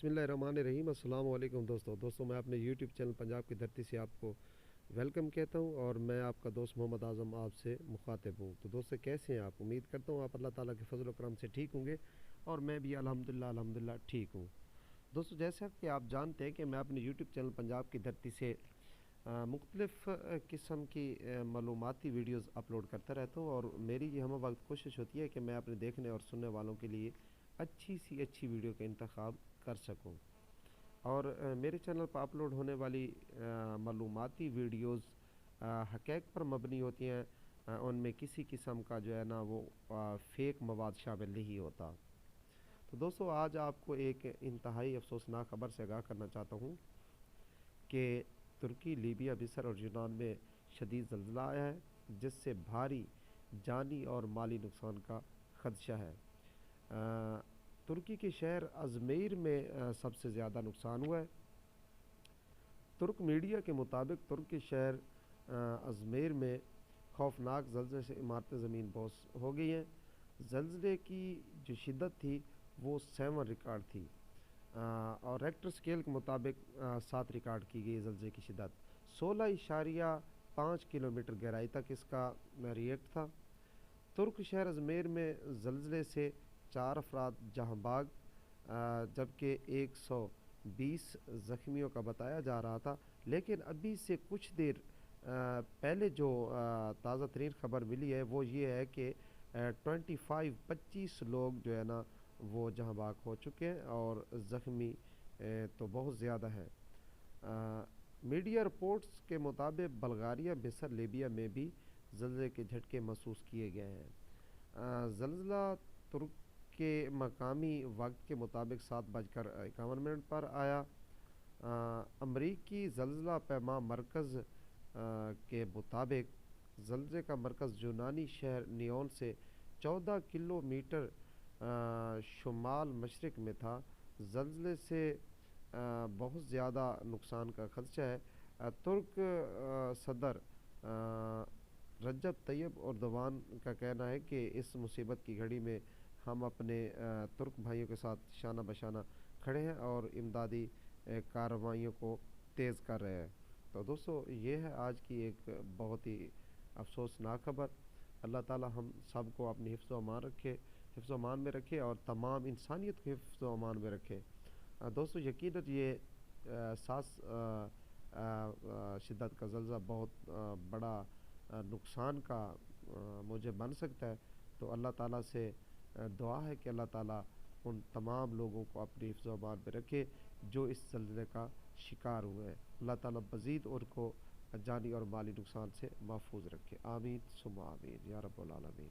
बिस्मिल्लाहिर्रहमानिर्रहीम। अस्सलाम वालेकुम दोस्तों मैं अपने यूट्यूब चैनल पंजाब की धरती से आपको वेलकम कहता हूं और मैं आपका दोस्त मोहम्मद आज़म आपसे मुखातिब हूं। तो दोस्तों कैसे हैं आप? उम्मीद करता हूं आप अल्लाह ताला के फजल व करम से ठीक होंगे और मैं भी अल्हम्दुलिल्लाह ठीक हूं। दोस्तों जैसा कि आप जानते हैं कि मैं अपने यूट्यूब चैनल पंजाब की धरती से मुख्तलिफ़ किस्म की मालूमाती वीडियोज़ अपलोड करता रहता हूँ और मेरी ये हम वक्त कोशिश होती है कि मैं अपने देखने और सुनने वालों के लिए अच्छी सी अच्छी वीडियो का इंतखाब कर सकूं। और मेरे चैनल पर अपलोड होने वाली मालूमाती वीडियोज़ हक़ाइक़ पर मबनी होती हैं। उनमें किसी किस्म का जो है ना वो फ़ेक मवाद शामिल नहीं होता। तो दोस्तों आज आपको एक इंतहाई अफसोसनाक ख़बर से आगाह करना चाहता हूँ कि तुर्की, लीबिया, मिस्र और यूनान में शदीद ज़ल्ज़ला आया है जिससे भारी जानी और माली नुकसान का ख़दशा है। तुर्की के शहर अजमेर में सबसे ज़्यादा नुकसान हुआ है। तुर्क मीडिया के मुताबिक तुर्क के शहर अजमेर में खौफनाक ज़लज़ले से इमारतें ज़मीन बोस हो गई हैं। ज़लज़ले की जो शिद्दत थी वो 7 रिकॉर्ड थी और रेक्टर स्केल के मुताबिक 7 रिकॉर्ड की गई ज़लज़ले की शिद्दत। 16.5 किलोमीटर गहराई तक इसका रिएक्ट था। तुर्क शहर अजमेर में ज़लज़ले से 4 अफराद जहाँ बाग जबकि 120 ज़ख्मियों का बताया जा रहा था। लेकिन अभी से कुछ देर पहले जो ताज़ा तरीन ख़बर मिली है वो ये है कि 25 लोग जो है ना वो जहाँ बाग हो चुके हैं और ज़ख्मी तो बहुत ज़्यादा है। मीडिया रिपोर्ट्स के मुताबिक बल्गारिया, मिस्र, लीबिया में भी ज़लज़ले के झटके महसूस किए गए हैं। ज़लज़ला तुर्क के मकामी वक्त के मुताबिक 7:51 पर आया। अमरीकी ज़लज़ला पैमा मरकज़ के मुताबिक ज़लज़ले का मरकज़ यूनानी शहर नियोन से 14 किलोमीटर शुमाल मशरिक़ में था। ज़लज़ले से बहुत ज़्यादा नुकसान का खदशा है। तुर्क सदर रजब तैयब एर्दोगान का कहना है कि इस मुसीबत की घड़ी में हम अपने तुर्क भाइयों के साथ शाना बशाना खड़े हैं और इमदादी कार्रवाइयों को तेज़ कर रहे हैं। तो दोस्तों ये है आज की एक बहुत ही अफसोसनाक खबर। अल्लाह ताला हम सब को अपनी हिफ्ज़ व अमान रखे, हिफ्ज़ व अमान में रखे और तमाम इंसानियत को हिफ्ज़ व अमान में रखे। दोस्तों यकीनन ये 7 शिद्दत का ज़लज़ला बहुत बड़ा नुकसान का मुझे बन सकता है। तो अल्लाह ताला से दुआ है कि अल्लाह ताला उन तमाम लोगों को अपनी हिफ्ज़ व अमान में रखे जो इस ज़लज़ले का शिकार हुए हैं। अल्लाह ताला मज़ीद उनको जानी और माली नुकसान से महफूज रखे। आमीन सुम्मा आमीन या रब्बुल आलमीन।